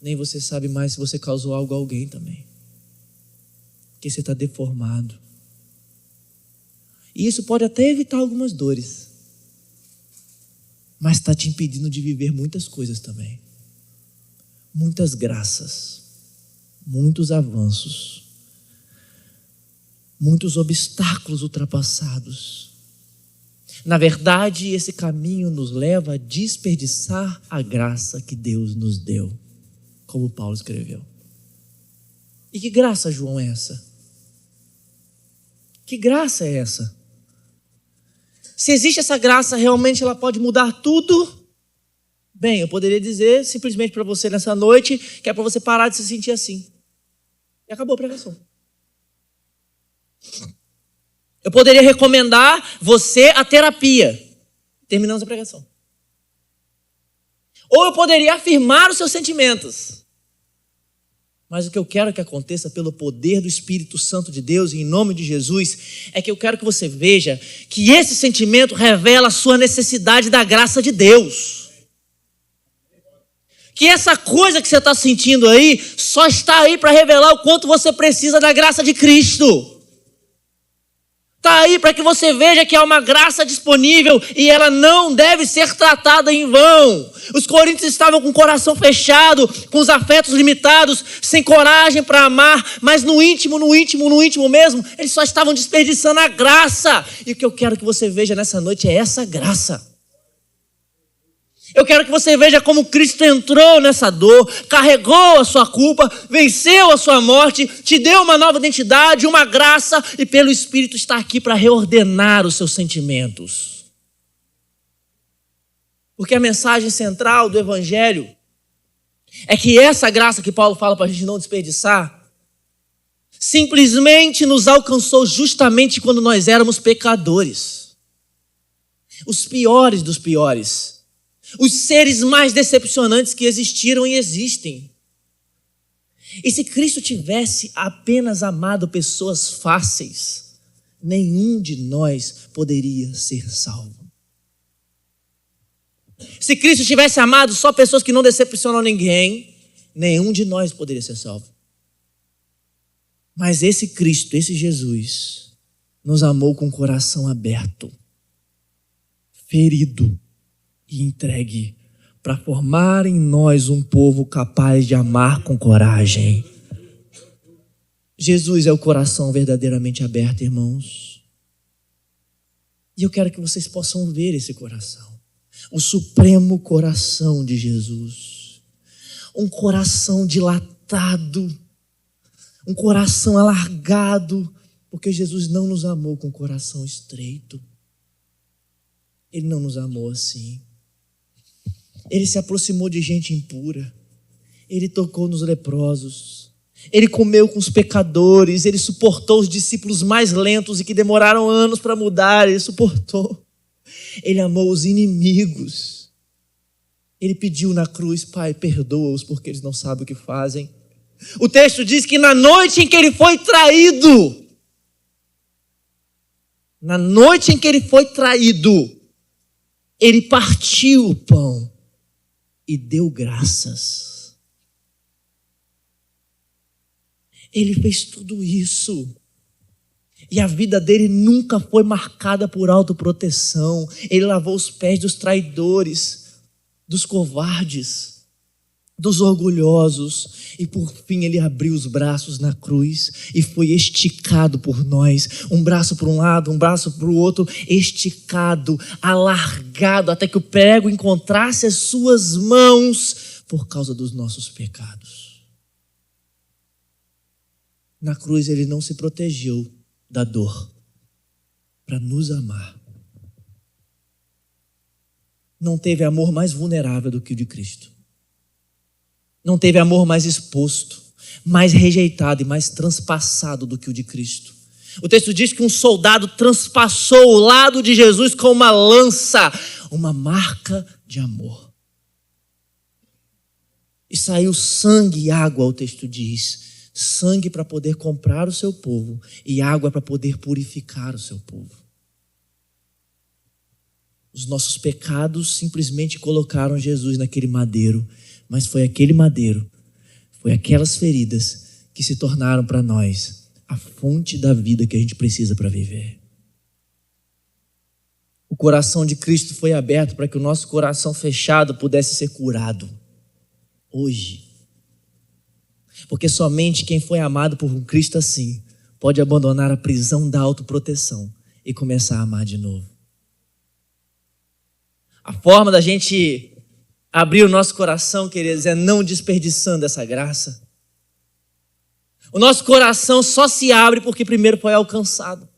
Nem você sabe mais se você causou algo a alguém também. Porque você está deformado. E isso pode até evitar algumas dores, mas está te impedindo de viver muitas coisas também. Muitas graças, muitos avanços, muitos obstáculos ultrapassados. Na verdade, esse caminho nos leva a desperdiçar a graça que Deus nos deu, como Paulo escreveu. E que graça, João, é essa? Que graça é essa? Se existe essa graça, realmente ela pode mudar tudo? Bem, eu poderia dizer simplesmente para você nessa noite que é para você parar de se sentir assim. E acabou a pregação. Eu poderia recomendar você a terapia. Terminamos a pregação. Ou eu poderia afirmar os seus sentimentos. Mas o que eu quero que aconteça pelo poder do Espírito Santo de Deus e em nome de Jesus é que eu quero que você veja que esse sentimento revela a sua necessidade da graça de Deus. Que essa coisa que você está sentindo aí só está aí para revelar o quanto você precisa da graça de Cristo. Está aí para que você veja que há uma graça disponível e ela não deve ser tratada em vão. Os coríntios estavam com o coração fechado, com os afetos limitados, sem coragem para amar, mas no íntimo mesmo, eles só estavam desperdiçando a graça. E o que eu quero que você veja nessa noite é essa graça. Eu quero que você veja como Cristo entrou nessa dor, carregou a sua culpa, venceu a sua morte, te deu uma nova identidade, uma graça e pelo Espírito está aqui para reordenar os seus sentimentos. Porque a mensagem central do Evangelho é que essa graça que Paulo fala para a gente não desperdiçar, simplesmente nos alcançou justamente quando nós éramos pecadores. Os piores dos piores. Os seres mais decepcionantes que existiram e existem. E se Cristo tivesse apenas amado pessoas fáceis, nenhum de nós poderia ser salvo. Se Cristo tivesse amado só pessoas que não decepcionam ninguém, nenhum de nós poderia ser salvo. Mas esse Cristo, esse Jesus, nos amou com o coração aberto, ferido, e entregue para formar em nós um povo capaz de amar com coragem. Jesus é o coração verdadeiramente aberto, irmãos. E eu quero que vocês possam ver esse coração. O supremo coração de Jesus. Um coração dilatado. Um coração alargado. Porque Jesus não nos amou com o coração estreito. Ele não nos amou assim. Ele se aproximou de gente impura. Ele tocou nos leprosos. Ele comeu com os pecadores. Ele suportou os discípulos mais lentos e que demoraram anos para mudar. Ele suportou. Ele amou os inimigos. Ele pediu na cruz: Pai, perdoa-os porque eles não sabem o que fazem. O texto diz que na noite em que ele foi traído, ele partiu o pão e deu graças. Ele fez tudo isso. E a vida dele nunca foi marcada por autoproteção. Ele lavou os pés dos traidores, dos covardes, dos orgulhosos. E por fim ele abriu os braços na cruz e foi esticado por nós. Um braço para um lado, um braço para o outro, esticado, alargado, até que o prego encontrasse as suas mãos por causa dos nossos pecados. Na cruz ele não se protegeu da dor para nos amar. Não teve amor mais vulnerável do que o de Cristo. Não teve amor mais exposto, mais rejeitado e mais transpassado do que o de Cristo. O texto diz que um soldado transpassou o lado de Jesus com uma lança, uma marca de amor. E saiu sangue e água, o texto diz. Sangue para poder comprar o seu povo e água para poder purificar o seu povo. Os nossos pecados simplesmente colocaram Jesus naquele madeiro, mas foi aquele madeiro, foi aquelas feridas que se tornaram para nós a fonte da vida que a gente precisa para viver. O coração de Cristo foi aberto para que o nosso coração fechado pudesse ser curado hoje. Porque somente quem foi amado por um Cristo assim pode abandonar a prisão da autoproteção e começar a amar de novo. A forma da gente abrir o nosso coração, queridos, é não desperdiçando essa graça. O nosso coração só se abre porque primeiro foi alcançado.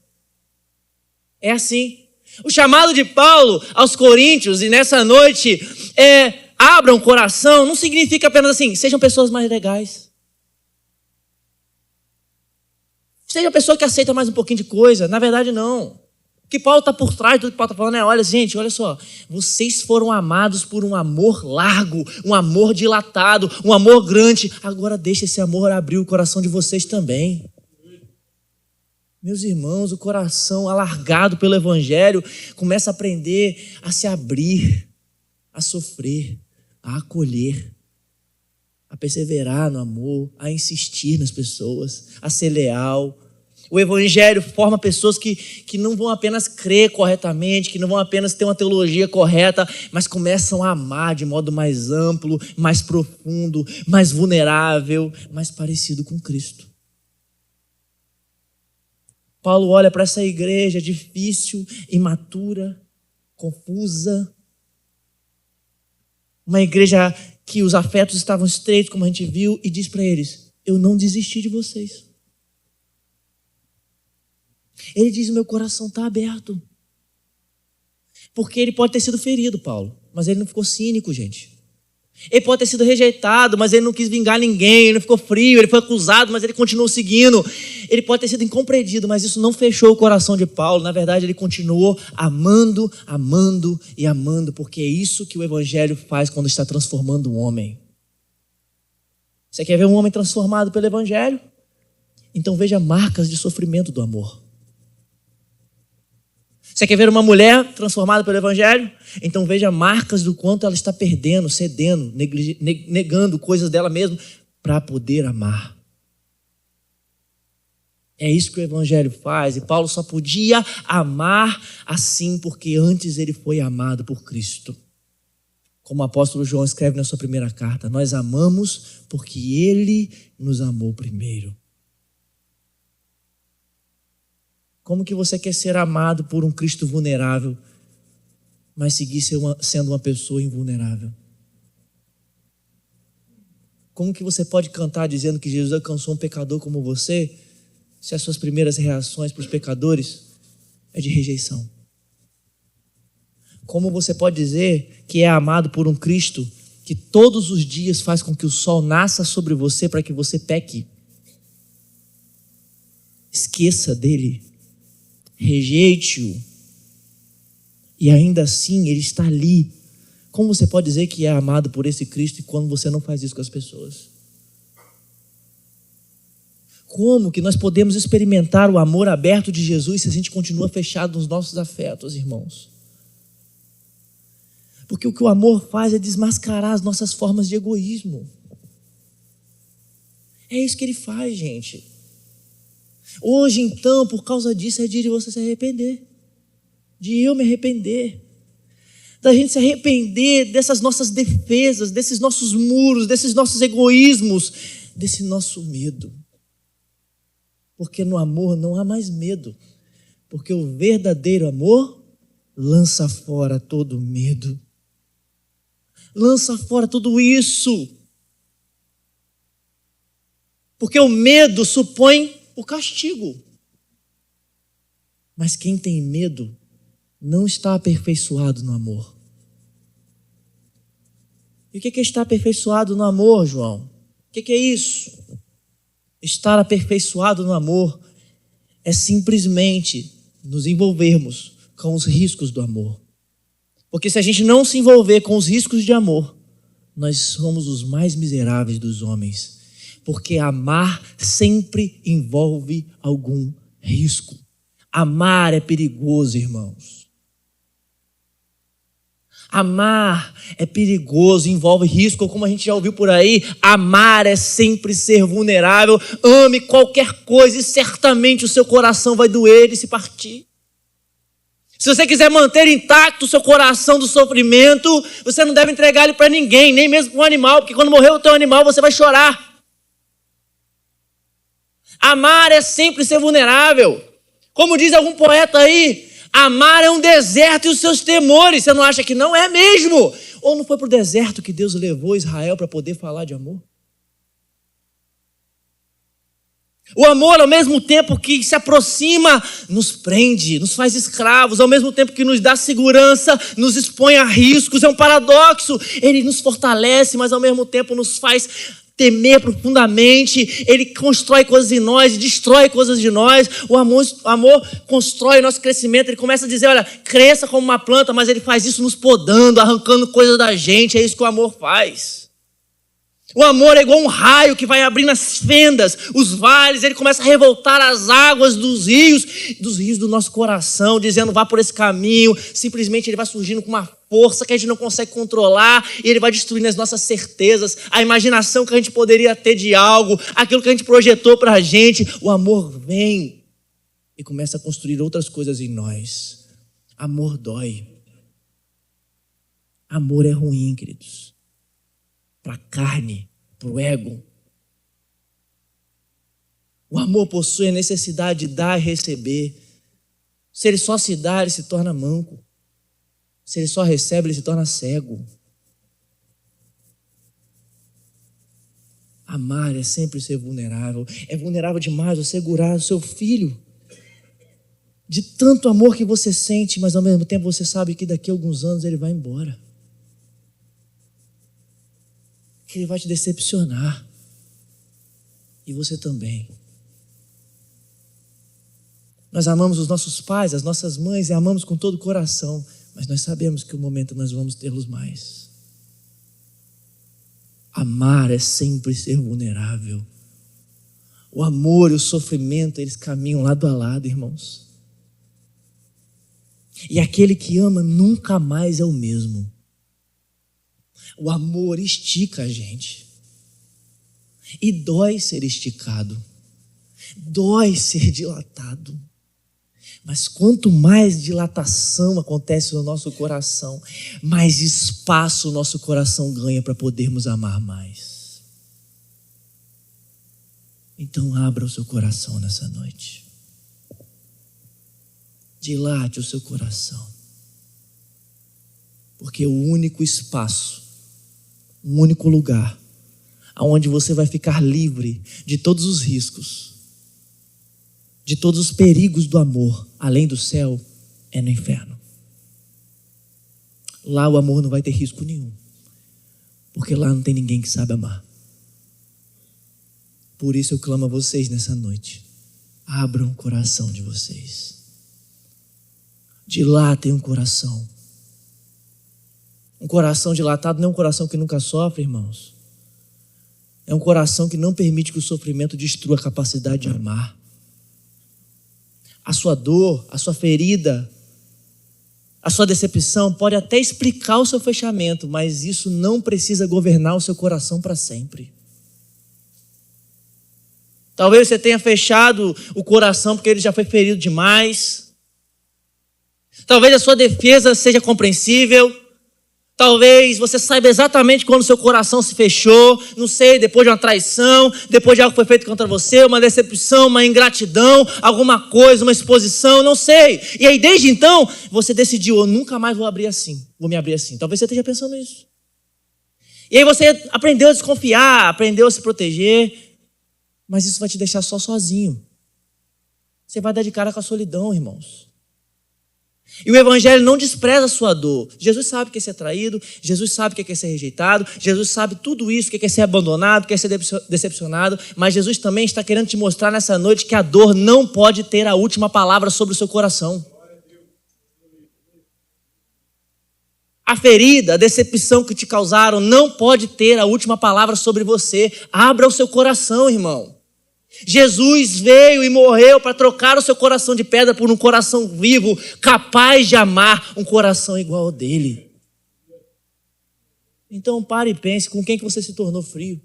É assim. O chamado de Paulo aos Coríntios e nessa noite abram o coração, não significa apenas assim, sejam pessoas mais legais. Seja uma pessoa que aceita mais um pouquinho de coisa. Na verdade, não. O que Paulo está por trás de tudo que Paulo está falando é, olha, gente, olha só, vocês foram amados por um amor largo, um amor dilatado, um amor grande. Agora deixa esse amor abrir o coração de vocês também. Meus irmãos, o coração alargado pelo Evangelho começa a aprender a se abrir, a sofrer, a acolher, a perseverar no amor, a insistir nas pessoas, a ser leal. O Evangelho forma pessoas que não vão apenas crer corretamente, que não vão apenas ter uma teologia correta, mas começam a amar de modo mais amplo, mais profundo, mais vulnerável, mais parecido com Cristo. Paulo olha para essa igreja difícil, imatura, confusa, uma igreja que os afetos estavam estreitos, como a gente viu, e diz para eles, eu não desisti de vocês. Ele diz, o meu coração está aberto. Porque ele pode ter sido ferido, Paulo, mas ele não ficou cínico, gente. Ele pode ter sido rejeitado, mas ele não quis vingar ninguém, ele não ficou frio, ele foi acusado, mas ele continuou seguindo. Ele pode ter sido incompreendido, mas isso não fechou o coração de Paulo. Na verdade, ele continuou amando, amando e amando, porque é isso que o Evangelho faz quando está transformando um homem. Você quer ver um homem transformado pelo Evangelho? Então veja marcas de sofrimento do amor. Você quer ver uma mulher transformada pelo Evangelho? Então veja marcas do quanto ela está perdendo, cedendo, negando coisas dela mesma para poder amar. É isso que o Evangelho faz. E Paulo só podia amar assim porque antes ele foi amado por Cristo. Como o apóstolo João escreve na sua primeira carta, nós amamos porque ele nos amou primeiro. Como que você quer ser amado por um Cristo vulnerável, mas seguir sendo uma pessoa invulnerável? Como que você pode cantar dizendo que Jesus alcançou um pecador como você, se as suas primeiras reações para os pecadores é de rejeição? Como você pode dizer que é amado por um Cristo que todos os dias faz com que o sol nasça sobre você para que você peque? Esqueça dele. Rejeite-o. E ainda assim ele está ali. Como você pode dizer que é amado por esse Cristo quando você não faz isso com as pessoas? Como que nós podemos experimentar o amor aberto de Jesus se a gente continua fechado nos nossos afetos, irmãos? Porque o que o amor faz é desmascarar as nossas formas de egoísmo. É isso que ele faz, gente. Hoje, então, por causa disso, é dia de você se arrepender. De eu me arrepender. Da gente se arrepender dessas nossas defesas, desses nossos muros, desses nossos egoísmos, desse nosso medo. Porque no amor não há mais medo. Porque o verdadeiro amor lança fora todo medo. Lança fora tudo isso. Porque o medo supõe o castigo. Mas quem tem medo não está aperfeiçoado no amor. E o que é estar aperfeiçoado no amor, João? O que é isso? Estar aperfeiçoado no amor é simplesmente nos envolvermos com os riscos do amor. Porque se a gente não se envolver com os riscos de amor, nós somos os mais miseráveis dos homens. Porque amar sempre envolve algum risco. Amar é perigoso, irmãos. Amar é perigoso, envolve risco, como a gente já ouviu por aí. Amar é sempre ser vulnerável. Ame qualquer coisa e certamente o seu coração vai doer e se partir. Se você quiser manter intacto o seu coração do sofrimento, você não deve entregar ele para ninguém, nem mesmo para um animal, porque quando morrer o teu animal você vai chorar. Amar é sempre ser vulnerável. Como diz algum poeta aí, amar é um deserto e os seus temores. Você não acha que não é mesmo? Ou não foi para o deserto que Deus levou Israel para poder falar de amor? O amor, ao mesmo tempo que se aproxima, nos prende, nos faz escravos. Ao mesmo tempo que nos dá segurança, nos expõe a riscos. É um paradoxo. Ele nos fortalece, mas ao mesmo tempo nos faz temer profundamente. Ele constrói coisas em nós e destrói coisas de nós. O amor constrói o nosso crescimento. Ele começa a dizer, olha, cresça como uma planta, mas ele faz isso nos podando, arrancando coisas da gente. É isso que o amor faz. O amor é igual um raio que vai abrindo as fendas, os vales. Ele começa a revoltar as águas dos rios do nosso coração, dizendo, vá por esse caminho. Simplesmente ele vai surgindo com uma força que a gente não consegue controlar, e ele vai destruindo as nossas certezas, a imaginação que a gente poderia ter de algo, aquilo que a gente projetou para a gente. O amor vem e começa a construir outras coisas em nós. Amor dói. Amor é ruim, queridos. Para a carne, para o ego. O amor possui a necessidade de dar e receber. Se ele só se dá, ele se torna manco. Se ele só recebe, ele se torna cego. Amar é sempre ser vulnerável. É vulnerável demais você segurar o seu filho. De tanto amor que você sente, mas ao mesmo tempo você sabe que daqui a alguns anos ele vai embora. Que ele vai te decepcionar. E você também. Nós amamos os nossos pais, as nossas mães, e amamos com todo o coração. Mas nós sabemos que um momento nós vamos tê-los mais. Amar é sempre ser vulnerável. O amor e o sofrimento, eles caminham lado a lado, irmãos. E aquele que ama nunca mais é o mesmo. O amor estica a gente. E dói ser esticado. Dói ser dilatado. Mas quanto mais dilatação acontece no nosso coração, mais espaço o nosso coração ganha para podermos amar mais. Então abra o seu coração nessa noite. Dilate o seu coração. Porque o único espaço, um único lugar, onde você vai ficar livre de todos os riscos, de todos os perigos do amor, além do céu, é no inferno. Lá o amor não vai ter risco nenhum, porque lá não tem ninguém que sabe amar. Por isso eu clamo a vocês nessa noite, abram o coração de vocês, dilatem um coração. Um coração dilatado não é um coração que nunca sofre, irmãos. É um coração que não permite que o sofrimento destrua a capacidade de amar. A sua dor, a sua ferida, a sua decepção pode até explicar o seu fechamento, mas isso não precisa governar o seu coração para sempre. Talvez você tenha fechado o coração porque ele já foi ferido demais. Talvez a sua defesa seja compreensível. Talvez você saiba exatamente quando o seu coração se fechou, não sei, depois de uma traição, depois de algo que foi feito contra você, uma decepção, uma ingratidão, alguma coisa, uma exposição, não sei. E aí desde então, você decidiu, eu nunca mais vou me abrir assim. Talvez você esteja pensando nisso. E aí você aprendeu a desconfiar, aprendeu a se proteger, mas isso vai te deixar só sozinho. Você vai dar de cara com a solidão, irmãos. E o evangelho não despreza a sua dor. Jesus sabe o que é ser traído, Jesus sabe o que é ser rejeitado, Jesus sabe tudo isso, o que é ser abandonado, o que é ser decepcionado, mas Jesus também está querendo te mostrar nessa noite que a dor não pode ter a última palavra sobre o seu coração. A ferida, a decepção que te causaram não pode ter a última palavra sobre você. Abra o seu coração, irmão. Jesus veio e morreu para trocar o seu coração de pedra por um coração vivo, capaz de amar um coração igual ao dele. Então pare e pense, com quem que você se tornou frio?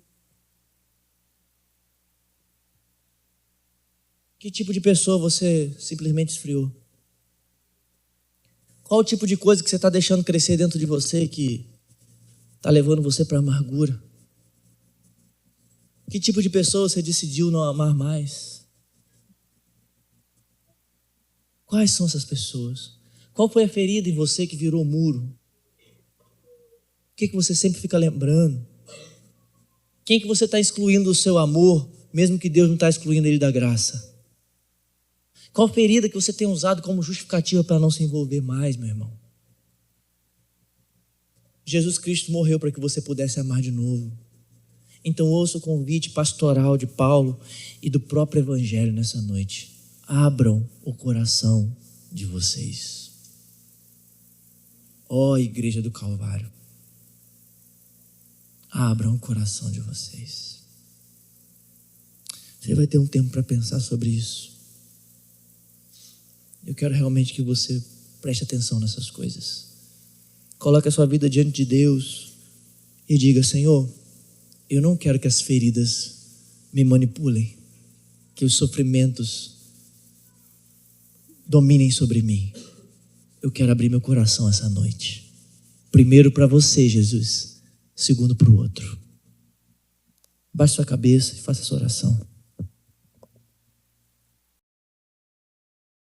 Que tipo de pessoa você simplesmente esfriou? Qual o tipo de coisa que você está deixando crescer dentro de você que está levando você para a amargura? Que tipo de pessoa você decidiu não amar mais? Quais são essas pessoas? Qual foi a ferida em você que virou muro? O que você sempre fica lembrando? Quem que você está excluindo do seu amor, mesmo que Deus não está excluindo ele da graça? Qual ferida que você tem usado como justificativa para não se envolver mais, meu irmão? Jesus Cristo morreu para que você pudesse amar de novo. Então ouça o convite pastoral de Paulo e do próprio Evangelho nessa noite. Abram o coração de vocês. Ó Igreja do Calvário, abram o coração de vocês. Você vai ter um tempo para pensar sobre isso. Eu quero realmente que você preste atenção nessas coisas. Coloque a sua vida diante de Deus e diga: Senhor, eu não quero que as feridas me manipulem, que os sofrimentos dominem sobre mim. Eu quero abrir meu coração essa noite. Primeiro para você, Jesus. Segundo para o outro. Baixe sua cabeça e faça essa oração.